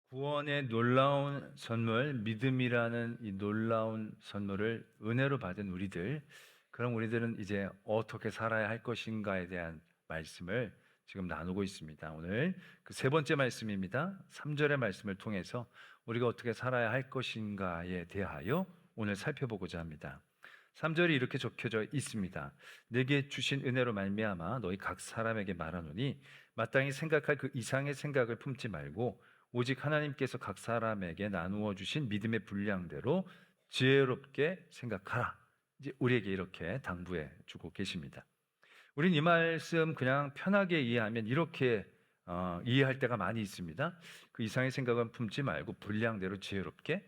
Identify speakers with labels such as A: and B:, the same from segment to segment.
A: 구원의 놀라운 선물, 믿음이라는 이 놀라운 선물을 은혜로 받은 우리들, 그럼 우리들은 이제 어떻게 살아야 할 것인가에 대한 말씀을 지금 나누고 있습니다. 오늘 그 세 번째 말씀입니다. 3절의 말씀을 통해서 우리가 어떻게 살아야 할 것인가에 대하여 오늘 살펴보고자 합니다. 3절이 이렇게 적혀져 있습니다. 내게 주신 은혜로 말미암아 너희 각 사람에게 말하노니 마땅히 생각할 그 이상의 생각을 품지 말고 오직 하나님께서 각 사람에게 나누어 주신 믿음의 분량대로 지혜롭게 생각하라. 이제 우리에게 이렇게 당부해 주고 계십니다. 우린 이 말씀 그냥 편하게 이해하면 이렇게 이해할 때가 많이 있습니다. 그 이상의 생각은 품지 말고 분량대로 지혜롭게,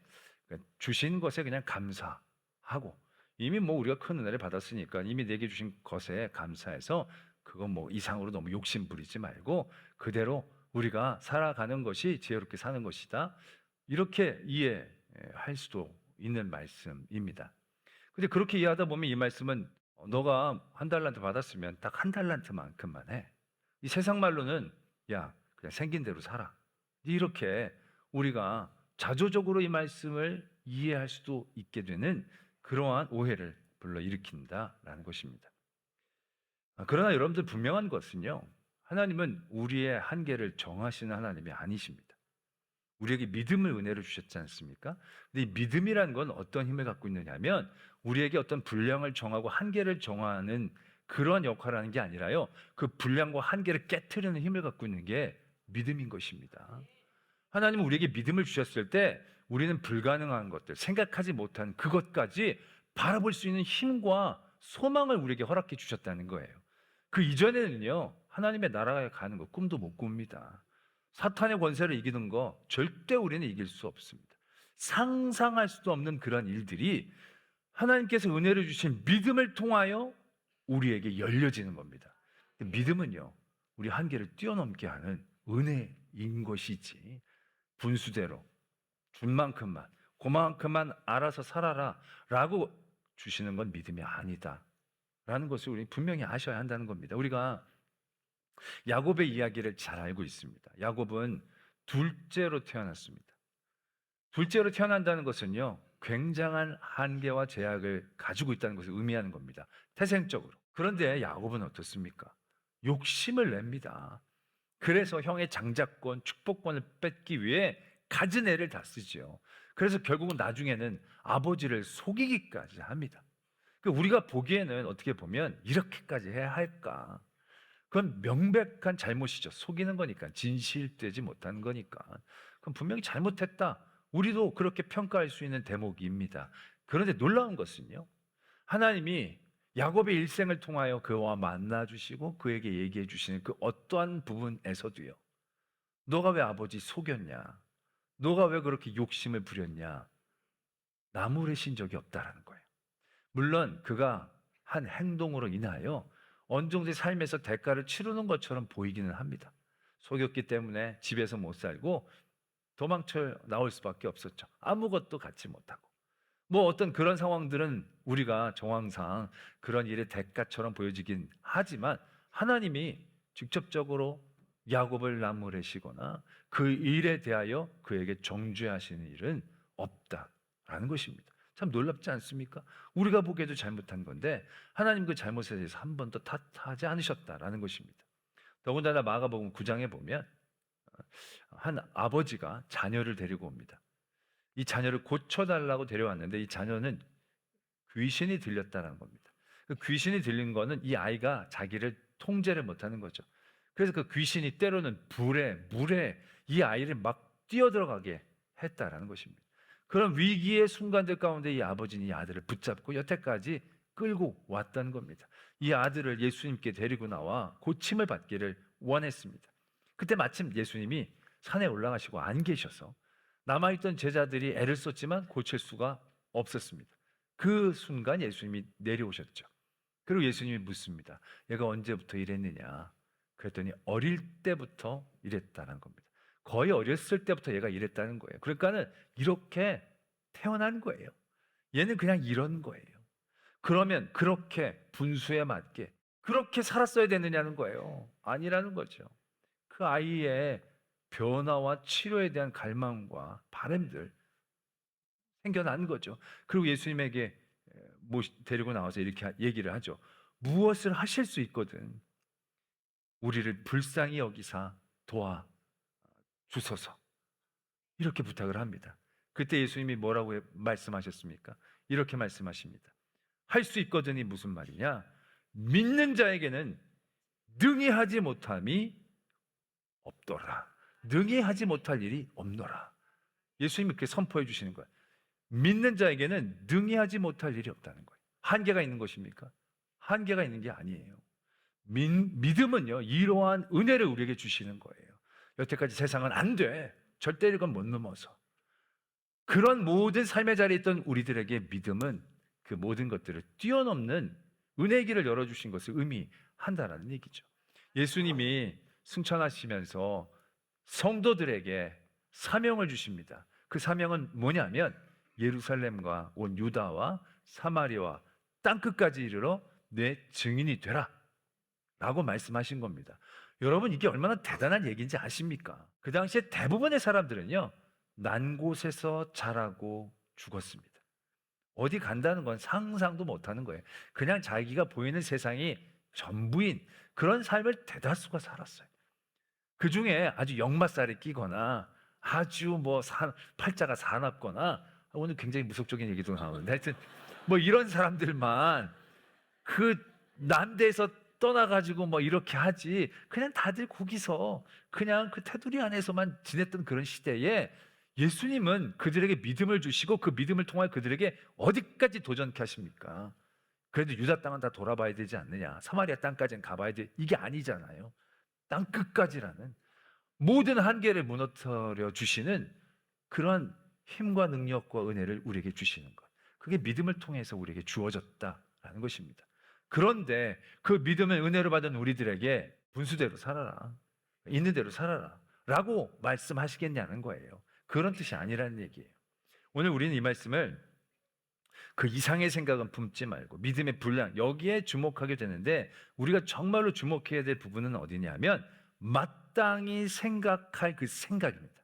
A: 그러니까 주신 것에 그냥 감사하고, 이미 뭐 우리가 큰 은혜를 받았으니까 이미 내게 주신 것에 감사해서 그건 뭐 이상으로 너무 욕심 부리지 말고 그대로 우리가 살아가는 것이 지혜롭게 사는 것이다. 이렇게 이해할 수도 있는 말씀입니다. 근데 그렇게 이해하다 보면 이 말씀은 너가 한 달란트 받았으면 딱 한 달란트만큼만 해. 이 세상 말로는 야, 그냥 생긴 대로 살아. 이렇게 우리가 자조적으로 이 말씀을 이해할 수도 있게 되는 그러한 오해를 불러일으킨다라는 것입니다. 그러나 여러분들 분명한 것은요, 하나님은 우리의 한계를 정하시는 하나님이 아니십니다. 우리에게 믿음을 은혜로 주셨지 않습니까? 근데 이 믿음이란 건 어떤 힘을 갖고 있느냐면 우리에게 어떤 분량을 정하고 한계를 정하는 그런 역할을 하는 게 아니라요, 그 분량과 한계를 깨트리는 힘을 갖고 있는 게 믿음인 것입니다. 하나님은 우리에게 믿음을 주셨을 때 우리는 불가능한 것들, 생각하지 못한 그것까지 바라볼 수 있는 힘과 소망을 우리에게 허락해 주셨다는 거예요. 그 이전에는요, 하나님의 나라에 가는 거 꿈도 못 꿉니다. 사탄의 권세를 이기는 거 절대 우리는 이길 수 없습니다. 상상할 수도 없는 그런 일들이 하나님께서 은혜를 주신 믿음을 통하여 우리에게 열려지는 겁니다. 믿음은요, 우리 한계를 뛰어넘게 하는 은혜인 것이지, 분수대로 준 만큼만, 그만큼만 알아서 살아라 라고 주시는 건 믿음이 아니다 라는 것을 우리 분명히 아셔야 한다는 겁니다. 우리가 야곱의 이야기를 잘 알고 있습니다. 야곱은 둘째로 태어났습니다. 둘째로 태어난다는 것은요, 굉장한 한계와 제약을 가지고 있다는 것을 의미하는 겁니다. 태생적으로. 그런데 야곱은 어떻습니까? 욕심을 냅니다. 그래서 형의 장자권, 축복권을 뺏기 위해 갖은 애를 다 쓰죠. 그래서 결국은 나중에는 아버지를 속이기까지 합니다. 우리가 보기에는 어떻게 보면 이렇게까지 해야 할까? 그건 명백한 잘못이죠. 속이는 거니까, 진실되지 못한 거니까. 그럼 분명히 잘못했다. 우리도 그렇게 평가할 수 있는 대목입니다. 그런데 놀라운 것은요, 하나님이 야곱의 일생을 통하여 그와 만나 주시고 그에게 얘기해 주시는 그 어떠한 부분에서도요, 너가 왜 아버지 속였냐? 너가 왜 그렇게 욕심을 부렸냐? 나무래신 적이 없다라는 거예요. 물론 그가 한 행동으로 인하여 어느 정도의 삶에서 대가를 치르는 것처럼 보이기는 합니다. 속였기 때문에 집에서 못 살고 도망쳐 나올 수밖에 없었죠. 아무것도 갖지 못하고. 뭐 어떤 그런 상황들은 우리가 정황상 그런 일의 대가처럼 보여지긴 하지만 하나님이 직접적으로 야곱을 나무래시거나 그 일에 대하여 그에게 정죄하시는 일은 없다라는 것입니다. 참 놀랍지 않습니까? 우리가 보기에도 잘못한 건데 하나님 그 잘못에 대해서 한 번도 탓하지 않으셨다라는 것입니다. 더군다나 마가복음 9장에 보면 한 아버지가 자녀를 데리고 옵니다. 이 자녀를 고쳐달라고 데려왔는데 이 자녀는 귀신이 들렸다는 겁니다. 그 귀신이 들린 거는 이 아이가 자기를 통제를 못하는 거죠. 그래서 그 귀신이 때로는 불에, 물에 이 아이를 막 뛰어들어가게 했다라는 것입니다. 그런 위기의 순간들 가운데 이 아버지는 이 아들을 붙잡고 여태까지 끌고 왔다는 겁니다. 이 아들을 예수님께 데리고 나와 고침을 받기를 원했습니다. 그때 마침 예수님이 산에 올라가시고 안 계셔서 남아있던 제자들이 애를 썼지만 고칠 수가 없었습니다. 그 순간 예수님이 내려오셨죠. 그리고 예수님이 묻습니다. 얘가 언제부터 이랬느냐? 그랬더니 어릴 때부터 이랬다는 겁니다. 거의 어렸을 때부터 얘가 이랬다는 거예요. 그러니까는 이렇게 태어난 거예요. 얘는 그냥 이런 거예요. 그러면 그렇게 분수에 맞게 그렇게 살았어야 되느냐는 거예요. 아니라는 거죠. 그 아이의 변화와 치료에 대한 갈망과 바람들 생겨난 거죠. 그리고 예수님에게 데리고 나와서 이렇게 얘기를 하죠. 무엇을 하실 수 있거든 우리를 불쌍히 여기사 도와 주소서. 이렇게 부탁을 합니다. 그때 예수님이 뭐라고 말씀하셨습니까? 이렇게 말씀하십니다. 할 수 있거든이 무슨 말이냐? 믿는 자에게는 능히 하지 못함이 없더라. 능히 하지 못할 일이 없노라. 예수님이 그렇게 선포해 주시는 거예요. 믿는 자에게는 능히 하지 못할 일이 없다는 거예요. 한계가 있는 것입니까? 한계가 있는 게 아니에요. 믿음은요, 이러한 은혜를 우리에게 주시는 거예요. 여태까지 세상은 안 돼. 절대 이건 못 넘어서. 그런 모든 삶의 자리에 있던 우리들에게 믿음은 그 모든 것들을 뛰어넘는 은혜의 길을 열어주신 것을 의미한다라는 얘기죠. 예수님이 승천하시면서 성도들에게 사명을 주십니다. 그 사명은 뭐냐면 예루살렘과 온 유다와 사마리아와 땅끝까지 이르러 내 증인이 되라 라고 말씀하신 겁니다. 여러분, 이게 얼마나 대단한 얘기인지 아십니까? 그 당시에 대부분의 사람들은요, 난 곳에서 자라고 죽었습니다. 어디 간다는 건 상상도 못하는 거예요. 그냥 자기가 보이는 세상이 전부인 그런 삶을 대다수가 살았어요. 그 중에 아주 역마살이 끼거나 아주 팔자가 사납거나, 오늘 굉장히 무속적인 얘기도 나오는데, 하여튼 이런 사람들만 그 난데에서 떠나가지고 이렇게 하지, 그냥 다들 거기서 그냥 그 테두리 안에서만 지냈던 그런 시대에 예수님은 그들에게 믿음을 주시고 그 믿음을 통하여 그들에게 어디까지 도전케 하십니까? 그래도 유다 땅은 다 돌아봐야 되지 않느냐, 사마리아 땅까지는 가봐야 돼, 이게 아니잖아요. 땅 끝까지라는 모든 한계를 무너뜨려 주시는 그런 힘과 능력과 은혜를 우리에게 주시는 것, 그게 믿음을 통해서 우리에게 주어졌다라는 것입니다. 그런데 그 믿음의 은혜를 받은 우리들에게 분수대로 살아라, 있는 대로 살아라 라고 말씀하시겠냐는 거예요. 그런 뜻이 아니라는 얘기예요. 오늘 우리는 이 말씀을 그 이상의 생각은 품지 말고 믿음의 분량, 여기에 주목하게 되는데, 우리가 정말로 주목해야 될 부분은 어디냐면 마땅히 생각할 그 생각입니다.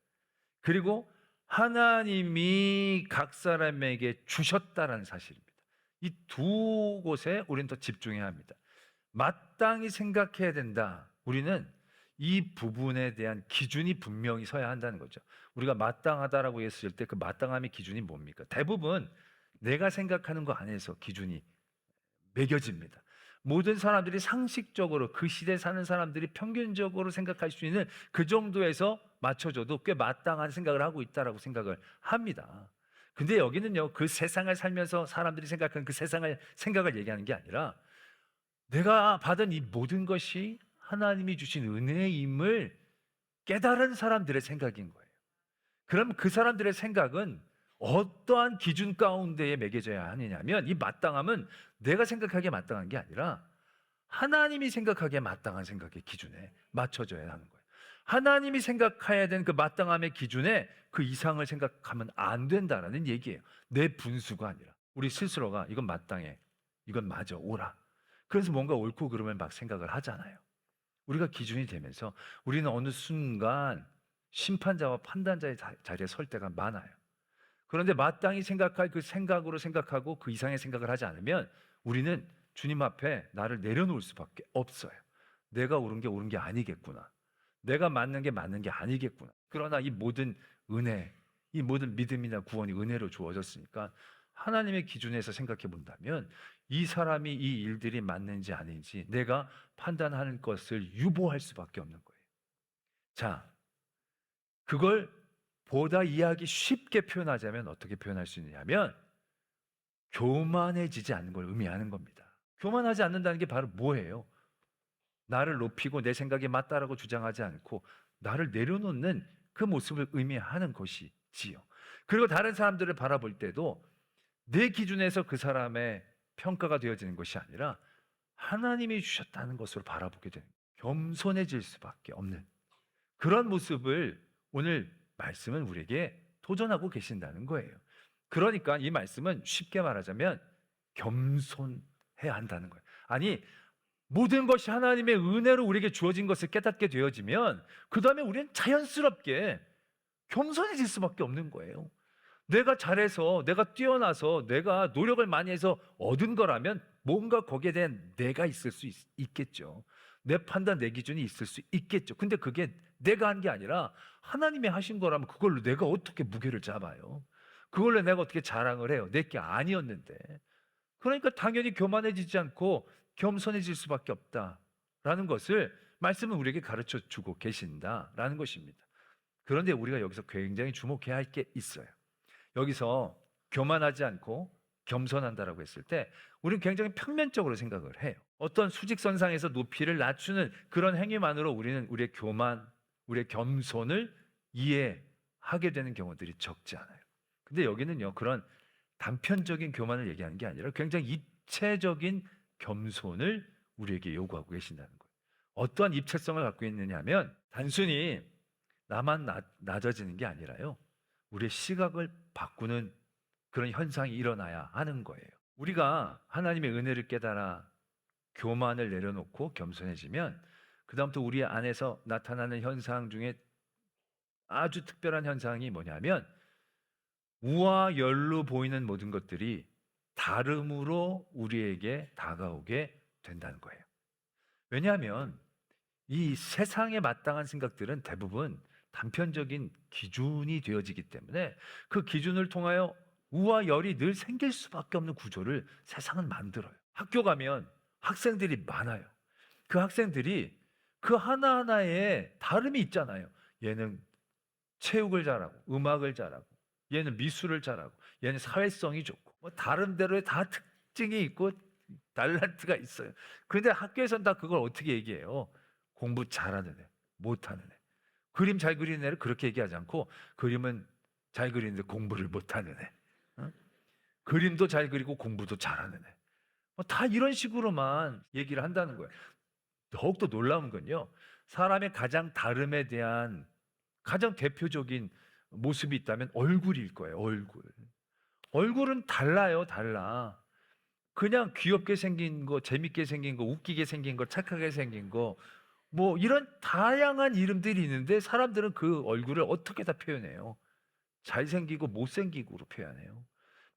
A: 그리고 하나님이 각 사람에게 주셨다라는 사실입니다. 이 두 곳에 우리는 더 집중해야 합니다. 마땅히 생각해야 된다. 우리는 이 부분에 대한 기준이 분명히 서야 한다는 거죠. 우리가 마땅하다라고 했을 때 그 마땅함의 기준이 뭡니까? 대부분 내가 생각하는 거 안에서 기준이 매겨집니다. 모든 사람들이 상식적으로, 그 시대에 사는 사람들이 평균적으로 생각할 수 있는 그 정도에서 맞춰줘도 꽤 마땅한 생각을 하고 있다라고 생각을 합니다. 근데 여기는요, 그 세상을 살면서 사람들이 생각하는 그 세상을 생각을 얘기하는 게 아니라 내가 받은 이 모든 것이 하나님이 주신 은혜임을 깨달은 사람들의 생각인 거예요. 그럼 그 사람들의 생각은 어떠한 기준 가운데에 매겨져야 하느냐면, 이 마땅함은 내가 생각하기에 마땅한 게 아니라 하나님이 생각하기에 마땅한 생각의 기준에 맞춰져야 하는 거예요. 하나님이 생각해야 되는 그 마땅함의 기준에 그 이상을 생각하면 안 된다라는 얘기예요. 내 분수가 아니라 우리 스스로가 이건 마땅해, 이건 맞아, 옳아. 그래서 뭔가 옳고 그름을 막 생각을 하잖아요. 우리가 기준이 되면서 우리는 어느 순간 심판자와 판단자의 자리에 설 때가 많아요. 그런데 마땅히 생각할 그 생각으로 생각하고 그 이상의 생각을 하지 않으면 우리는 주님 앞에 나를 내려놓을 수밖에 없어요. 내가 옳은 게 옳은 게 아니겠구나, 내가 맞는 게 맞는 게 아니겠구나. 그러나 이 모든 은혜, 이 모든 믿음이나 구원이 은혜로 주어졌으니까 하나님의 기준에서 생각해 본다면 이 사람이 이 일들이 맞는지 아닌지 내가 판단하는 것을 유보할 수밖에 없는 거예요. 자, 그걸 보다 이해하기 쉽게 표현하자면 어떻게 표현할 수 있느냐면 교만해지지 않는 걸 의미하는 겁니다. 교만하지 않는다는 게 바로 뭐예요? 나를 높이고 내 생각이 맞다라고 주장하지 않고 나를 내려놓는 그 모습을 의미하는 것이지요. 그리고 다른 사람들을 바라볼 때도 내 기준에서 그 사람의 평가가 되어지는 것이 아니라 하나님이 주셨다는 것으로 바라보게 되는, 겸손해질 수밖에 없는 그런 모습을 오늘 말씀은 우리에게 도전하고 계신다는 거예요. 그러니까 이 말씀은 쉽게 말하자면 겸손해야 한다는 거예요. 아니, 모든 것이 하나님의 은혜로 우리에게 주어진 것을 깨닫게 되어지면 그 다음에 우리는 자연스럽게 겸손해질 수밖에 없는 거예요. 내가 잘해서, 내가 뛰어나서, 내가 노력을 많이 해서 얻은 거라면 뭔가 거기에 대한 내가 있을 수 있겠죠. 내 판단, 내 기준이 있을 수 있겠죠. 근데 그게 내가 한 게 아니라 하나님이 하신 거라면 그걸로 내가 어떻게 무게를 잡아요? 그걸로 내가 어떻게 자랑을 해요? 내 게 아니었는데. 그러니까 당연히 교만해지지 않고 겸손해질 수밖에 없다라는 것을 말씀은 우리에게 가르쳐 주고 계신다라는 것입니다. 그런데 우리가 여기서 굉장히 주목해야 할 게 있어요. 여기서 교만하지 않고 겸손한다라고 했을 때 우리는 굉장히 평면적으로 생각을 해요. 어떤 수직선상에서 높이를 낮추는 그런 행위만으로 우리는 우리의 교만, 우리의 겸손을 이해하게 되는 경우들이 적지 않아요. 근데 여기는요, 그런 단편적인 교만을 얘기하는 게 아니라 굉장히 입체적인 겸손을 우리에게 요구하고 계신다는 거예요. 어떠한 입체성을 갖고 있느냐 하면 단순히 나만 낮아지는 게 아니라요, 우리의 시각을 바꾸는 그런 현상이 일어나야 하는 거예요. 우리가 하나님의 은혜를 깨달아 교만을 내려놓고 겸손해지면 그 다음부터 우리 안에서 나타나는 현상 중에 아주 특별한 현상이 뭐냐면 우와 열로 보이는 모든 것들이 다름으로 우리에게 다가오게 된다는 거예요. 왜냐하면 이 세상에 마땅한 생각들은 대부분 단편적인 기준이 되어지기 때문에 그 기준을 통하여 우와 열이 늘 생길 수밖에 없는 구조를 세상은 만들어요. 학교 가면 학생들이 많아요. 그 학생들이 그 하나하나에 다름이 있잖아요. 얘는 체육을 잘하고 음악을 잘하고 얘는 미술을 잘하고 얘는 사회성이 좋고 뭐 다른대로의 다 특징이 있고 달란트가 있어요. 그런데 학교에서는 다 그걸 어떻게 얘기해요? 공부 잘하는 애, 못하는 애. 그림 잘 그리는 애를 그렇게 얘기하지 않고 그림은 잘 그리는데 공부를 못하는 애. 어? 그림도 잘 그리고 공부도 잘하는 애. 다 이런 식으로만 얘기를 한다는 거예요. 더욱더 놀라운 건요, 사람의 가장 다름에 대한 가장 대표적인 모습이 있다면 얼굴일 거예요. 얼굴은 달라요. 달라. 그냥 귀엽게 생긴 거, 재밌게 생긴 거, 웃기게 생긴 거, 착하게 생긴 거, 뭐 이런 다양한 이름들이 있는데 사람들은 그 얼굴을 어떻게 다 표현해요? 잘생기고 못생기고로 표현해요.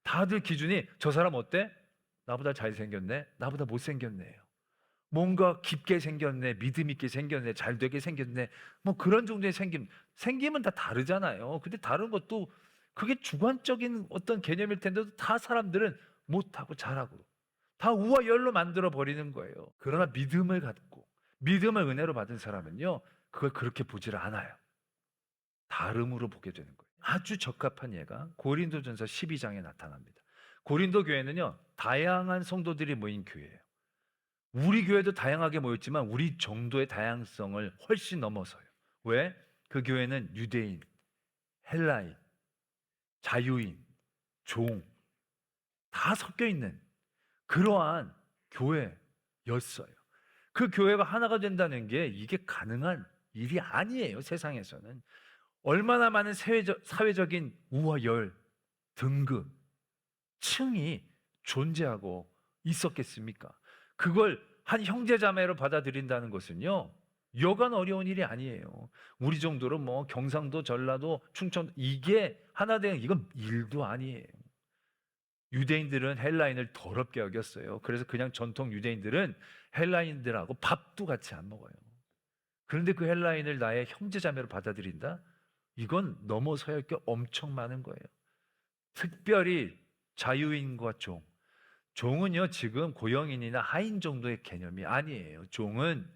A: 다들 기준이 저 사람 어때? 나보다 잘생겼네? 나보다 못생겼네요. 뭔가 깊게 생겼네, 믿음 있게 생겼네, 잘 되게 생겼네, 뭐 그런 정도의 생김은 다 다르잖아요. 근데 다른 것도 그게 주관적인 어떤 개념일 텐데도 다 사람들은 못하고 잘하고 다 우와 열로 만들어 버리는 거예요. 그러나 믿음을 갖고 믿음을 은혜로 받은 사람은요, 그걸 그렇게 보질 않아요. 다름으로 보게 되는 거예요. 아주 적합한 예가 고린도전서 12장에 나타납니다. 고린도 교회는요, 다양한 성도들이 모인 교회예요. 우리 교회도 다양하게 모였지만 우리 정도의 다양성을 훨씬 넘어서요. 왜? 그 교회는 유대인, 헬라인, 자유인, 종 다 섞여 있는 그러한 교회였어요. 그 교회가 하나가 된다는 게 이게 가능한 일이 아니에요. 세상에서는 얼마나 많은 사회적인 우와 열, 등급, 층이 존재하고 있었겠습니까? 그걸 한 형제자매로 받아들인다는 것은요, 여간 어려운 일이 아니에요. 우리 정도로 뭐 경상도, 전라도, 충청 이게 하나 되는 이건 일도 아니에요. 유대인들은 헬라인을 더럽게 여겼어요. 그래서 그냥 전통 유대인들은 헬라인들하고 밥도 같이 안 먹어요. 그런데 그 헬라인을 나의 형제자매로 받아들인다? 이건 넘어서야 할 게 엄청 많은 거예요. 특별히 자유인과 종. 종은요, 지금 고영인이나 하인 정도의 개념이 아니에요. 종은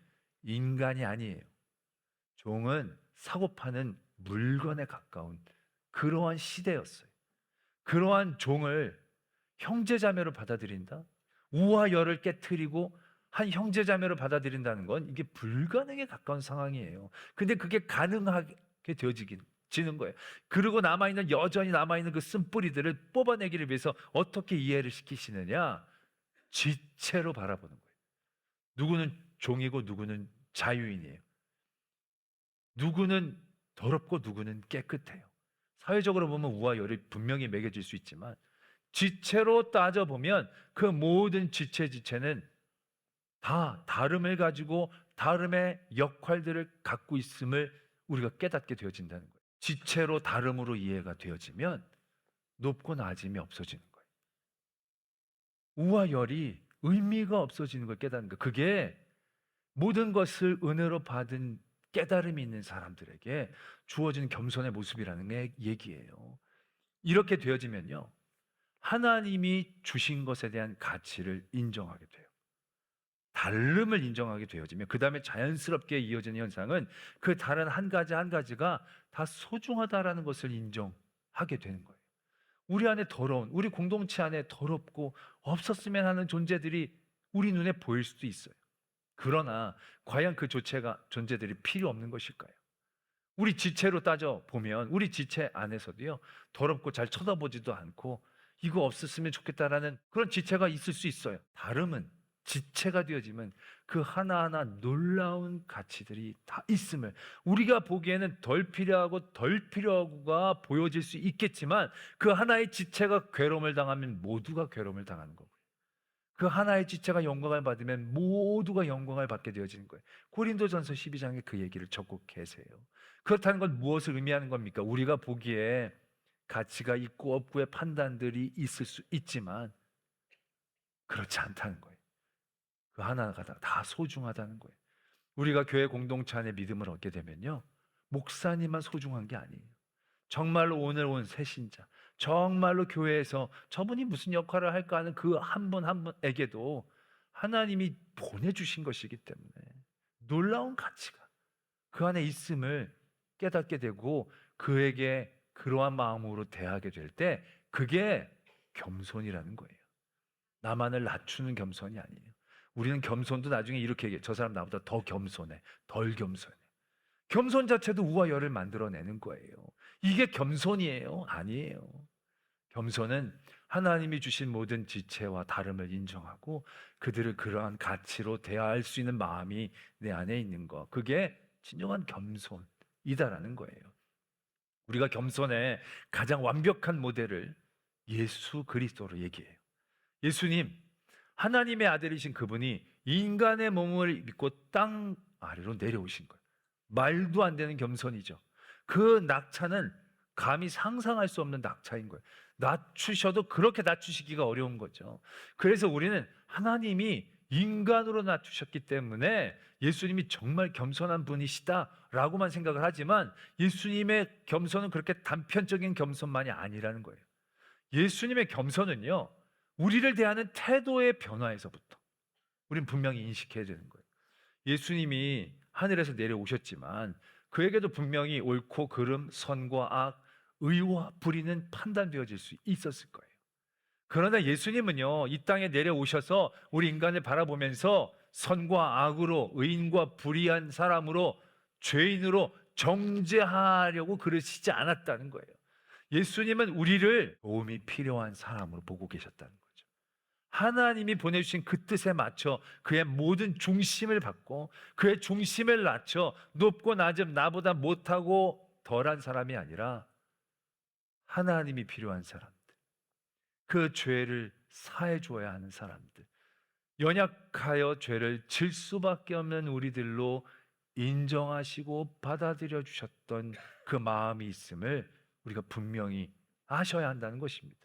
A: 인간이 아니에요. 종은 사고 파는 물건에 가까운 그러한 시대였어요. 그러한 종을 형제자매로 받아들인다? 우와 열을 깨트리고 한 형제자매로 받아들인다는 건 이게 불가능에 가까운 상황이에요. 근데 그게 가능하게 지는 거예요. 그리고 여전히 남아있는 그 쓴뿌리들을 뽑아내기를 위해서 어떻게 이해를 시키시느냐? 지체로 바라보는 거예요. 누구는 종이고 누구는 자유인이에요. 누구는 더럽고 누구는 깨끗해요. 사회적으로 보면 우와 열이 분명히 매겨질 수 있지만 지체로 따져보면 그 모든 지체는 다 다름을 가지고 다름의 역할들을 갖고 있음을 우리가 깨닫게 되어진다는 거예요. 지체로 다름으로 이해가 되어지면 높고 낮음이 없어지는 거예요. 우와 열이 의미가 없어지는 걸 깨닫는 거예요. 그게 모든 것을 은혜로 받은 깨달음이 있는 사람들에게 주어진 겸손의 모습이라는 얘기예요. 이렇게 되어지면요, 하나님이 주신 것에 대한 가치를 인정하게 돼요. 다름을 인정하게 되어지면 그 다음에 자연스럽게 이어지는 현상은 그 다른 한 가지 한 가지가 다 소중하다라는 것을 인정하게 되는 거예요. 우리 안에 더러운, 우리 공동체 안에 더럽고 없었으면 하는 존재들이 우리 눈에 보일 수도 있어요. 그러나 과연 그 존재들이 필요 없는 것일까요? 우리 지체로 따져 보면 우리 지체 안에서도요, 더럽고 잘 쳐다보지도 않고 이거 없었으면 좋겠다라는 그런 지체가 있을 수 있어요. 다름은 지체가 되어지면 그 하나하나 놀라운 가치들이 다 있음을, 우리가 보기에는 덜 필요하고 덜 필요하고가 보여질 수 있겠지만 그 하나의 지체가 괴로움을 당하면 모두가 괴로움을 당하는 거고요. 그 하나의 지체가 영광을 받으면 모두가 영광을 받게 되어지는 거예요. 고린도전서 12장에 그 얘기를 적고 계세요. 그렇다는 건 무엇을 의미하는 겁니까? 우리가 보기에 가치가 있고 없고의 판단들이 있을 수 있지만 그렇지 않다는 거예요. 그 하나가 다 소중하다는 거예요. 우리가 교회 공동체 안에 믿음을 얻게 되면요, 목사님만 소중한 게 아니에요. 정말로 오늘 온 새신자, 정말로 교회에서 저분이 무슨 역할을 할까 하는 그 한 분 한 분에게도 하나님이 보내주신 것이기 때문에 놀라운 가치가 그 안에 있음을 깨닫게 되고 그에게 그러한 마음으로 대하게 될 때 그게 겸손이라는 거예요. 나만을 낮추는 겸손이 아니에요. 우리는 겸손도 나중에 이렇게 얘기해요. 저 사람 나보다 더 겸손해, 덜 겸손해. 겸손 자체도 우와 열을 만들어내는 거예요. 이게 겸손이에요? 아니에요. 겸손은 하나님이 주신 모든 지체와 다름을 인정하고 그들을 그러한 가치로 대할 수 있는 마음이 내 안에 있는 것, 그게 진정한 겸손이다라는 거예요. 우리가 겸손의 가장 완벽한 모델을 예수 그리스도로 얘기해요. 예수님, 하나님의 아들이신 그분이 인간의 몸을 입고 땅 아래로 내려오신 거예요. 말도 안 되는 겸손이죠. 그 낙차는 감히 상상할 수 없는 낙차인 거예요. 낮추셔도 그렇게 낮추시기가 어려운 거죠. 그래서 우리는 하나님이 인간으로 낮추셨기 때문에 예수님이 정말 겸손한 분이시다라고만 생각을 하지만 예수님의 겸손은 그렇게 단편적인 겸손만이 아니라는 거예요. 예수님의 겸손은요, 우리를 대하는 태도의 변화에서부터 우린 분명히 인식해야 되는 거예요. 예수님이 하늘에서 내려오셨지만 그에게도 분명히 옳고 그름, 선과 악, 의와 불의는 판단되어질 수 있었을 거예요. 그러나 예수님은요, 이 땅에 내려오셔서 우리 인간을 바라보면서 선과 악으로, 의인과 불의한 사람으로, 죄인으로 정죄하려고 그러시지 않았다는 거예요. 예수님은 우리를 도움이 필요한 사람으로 보고 계셨다는 거죠. 하나님이 보내주신 그 뜻에 맞춰 그의 모든 중심을 받고 그의 중심을 낮춰 높고 낮음, 나보다 못하고 덜한 사람이 아니라 하나님이 필요한 사람들, 그 죄를 사해 주어야 하는 사람들, 연약하여 죄를 질 수밖에 없는 우리들로 인정하시고 받아들여 주셨던 그 마음이 있음을 우리가 분명히 아셔야 한다는 것입니다.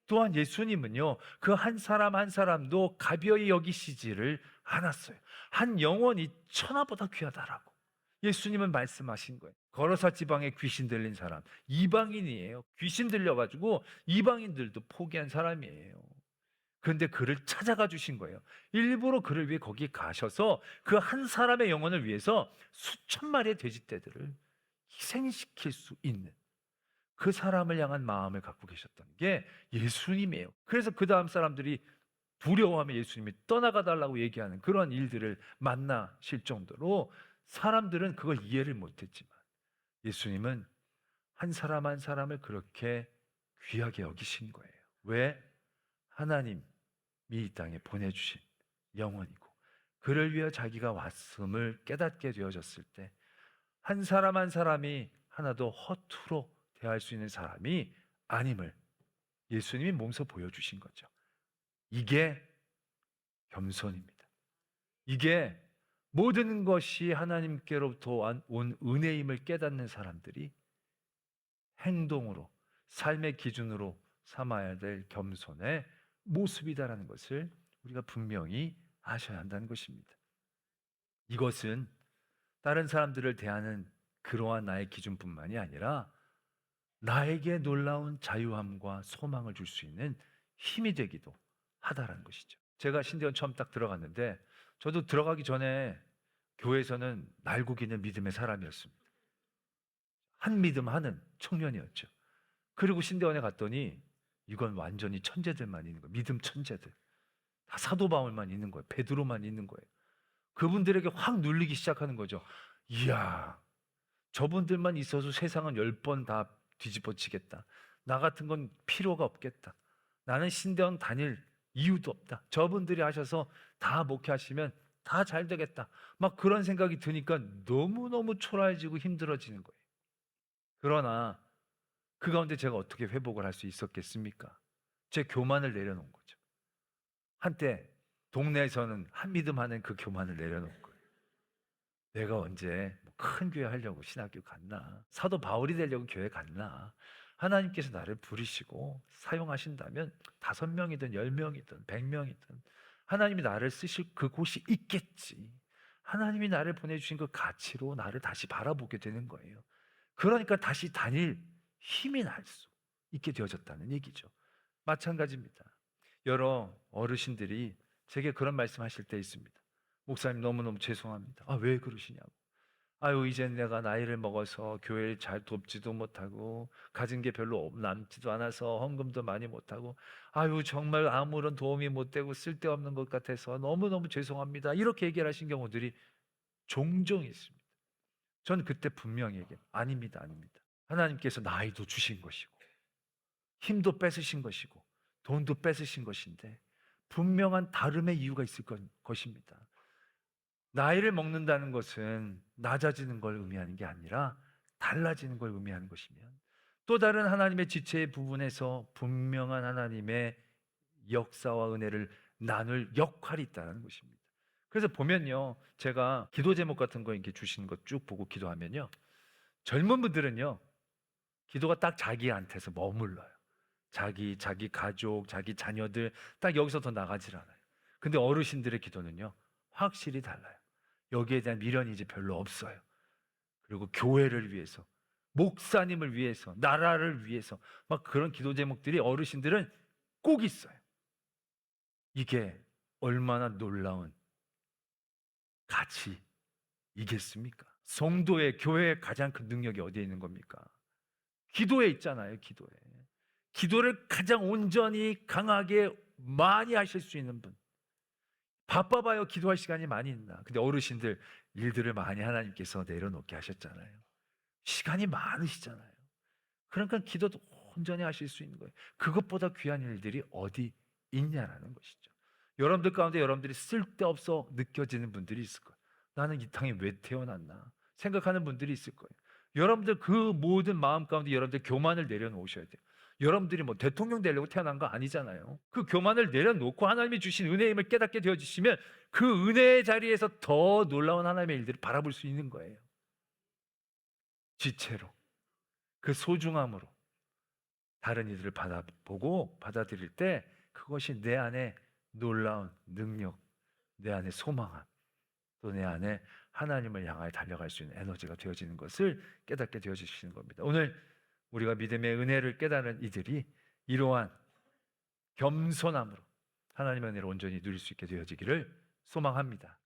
A: 또한 예수님은요, 그 한 사람 한 사람도 가벼이 여기시지를 않았어요. 한 영혼이 천하보다 귀하다라고 예수님은 말씀하신 거예요. 거라사 지방에 귀신 들린 사람, 이방인이에요. 귀신 들려가지고 이방인들도 포기한 사람이에요. 그런데 그를 찾아가 주신 거예요. 일부러 그를 위해 거기 가셔서 그 한 사람의 영혼을 위해서 수천 마리의 돼지떼들을 희생시킬 수 있는 그 사람을 향한 마음을 갖고 계셨던 게 예수님이에요. 그래서 그 다음 사람들이 두려워하며 예수님이 떠나가 달라고 얘기하는 그런 일들을 만나실 정도로 사람들은 그걸 이해를 못했지만 예수님은 한 사람 한 사람을 그렇게 귀하게 여기신 거예요. 왜? 하나님이 이 땅에 보내주신 영혼이고 그를 위해 자기가 왔음을 깨닫게 되어졌을 때 한 사람 한 사람이 하나도 허투루 대할 수 있는 사람이 아님을 예수님이 몸소 보여주신 거죠. 이게 겸손입니다. 이게 모든 것이 하나님께로부터 온 은혜임을 깨닫는 사람들이 행동으로, 삶의 기준으로 삼아야 될 겸손의 모습이다라는 것을 우리가 분명히 아셔야 한다는 것입니다. 이것은 다른 사람들을 대하는 그러한 나의 기준뿐만이 아니라 나에게 놀라운 자유함과 소망을 줄 수 있는 힘이 되기도 하다라는 것이죠. 제가 신대원 처음 딱 들어갔는데 저도 들어가기 전에 교회에서는 날고기는 믿음의 사람이었습니다. 한 믿음 하는 청년이었죠. 그리고 신대원에 갔더니 이건 완전히 천재들만 있는 거예요. 믿음 천재들. 다 사도 바울만 있는 거예요. 베드로만 있는 거예요. 그분들에게 확 눌리기 시작하는 거죠. 이야, 저분들만 있어도 세상은 10번 다 뒤집어지겠다. 나 같은 건 필요가 없겠다. 나는 신대원 다닐 이유도 없다. 저분들이 하셔서 다 목회하시면 다 잘 되겠다. 막 그런 생각이 드니까 너무너무 초라해지고 힘들어지는 거예요. 그러나 그 가운데 제가 어떻게 회복을 할 수 있었겠습니까? 제 교만을 내려놓은 거죠. 한때 동네에서는 한 믿음 하는 그 교만을 내려놓은 거예요. 내가 언제 큰 교회 하려고 신학교 갔나? 사도 바울이 되려고 교회 갔나? 하나님께서 나를 부르시고 사용하신다면 5명이든 10명이든 100명이든 하나님이 나를 쓰실 그곳이 있겠지. 하나님이 나를 보내주신 그 가치로 나를 다시 바라보게 되는 거예요. 그러니까 다시 다닐 힘이 날 수 있게 되어졌다는 얘기죠. 마찬가지입니다. 여러 어르신들이 제게 그런 말씀하실 때 있습니다. 목사님 너무너무 죄송합니다. 왜 그러시냐고. 아유, 이젠 내가 나이를 먹어서 교회를 잘 돕지도 못하고 가진 게 별로 남지도 않아서 헌금도 많이 못하고 아유, 정말 아무런 도움이 못 되고 쓸데없는 것 같아서 너무너무 죄송합니다. 이렇게 얘기를 하신 경우들이 종종 있습니다. 저는 그때 분명히 얘기해요. 아닙니다, 아닙니다. 하나님께서 나이도 주신 것이고 힘도 뺏으신 것이고 돈도 뺏으신 것인데 분명한 다름의 이유가 있을 것입니다. 나이를 먹는다는 것은 낮아지는 걸 의미하는 게 아니라 달라지는 걸 의미하는 것이면 또 다른 하나님의 지체의 부분에서 분명한 하나님의 역사와 은혜를 나눌 역할이 있다는 것입니다. 그래서 보면요, 제가 기도 제목 같은 거 이렇게 주시는 거 쭉 보고 기도하면요, 젊은 분들은요 기도가 딱 자기한테서 머물러요. 자기 가족, 자기 자녀들 딱 여기서 더 나가질 않아요. 근데 어르신들의 기도는요 확실히 달라요. 여기에 대한 미련이 이제 별로 없어요. 그리고 교회를 위해서, 목사님을 위해서, 나라를 위해서 막 그런 기도 제목들이 어르신들은 꼭 있어요. 이게 얼마나 놀라운 가치이겠습니까? 성도의, 교회의 가장 큰 능력이 어디에 있는 겁니까? 기도에 있잖아요. 기도에. 기도를 가장 온전히 강하게 많이 하실 수 있는 분. 바빠봐요. 기도할 시간이 많이 있나. 근데 어르신들 일들을 많이 하나님께서 내려놓게 하셨잖아요. 시간이 많으시잖아요. 그러니까 기도도 온전히 하실 수 있는 거예요. 그것보다 귀한 일들이 어디 있냐라는 것이죠. 여러분들 가운데 여러분들이 쓸데없어 느껴지는 분들이 있을 거예요. 나는 이 땅에 왜 태어났나 생각하는 분들이 있을 거예요. 여러분들 그 모든 마음 가운데 여러분들 교만을 내려놓으셔야 돼요. 여러분들이 뭐 대통령 되려고 태어난 거 아니잖아요. 그 교만을 내려놓고 하나님이 주신 은혜의 힘을 깨닫게 되어지시면 그 은혜의 자리에서 더 놀라운 하나님의 일들을 바라볼 수 있는 거예요. 지체로, 그 소중함으로 다른 이들을 보고 받아들일 때 그것이 내 안에 놀라운 능력, 내 안에 소망함, 또 내 안에 하나님을 향하여 달려갈 수 있는 에너지가 되어지는 것을 깨닫게 되어지시는 겁니다. 오늘 우리가 믿음의 은혜를 깨닫는 이들이 이러한 겸손함으로 하나님의 은혜를 온전히 누릴 수 있게 되어지기를 소망합니다.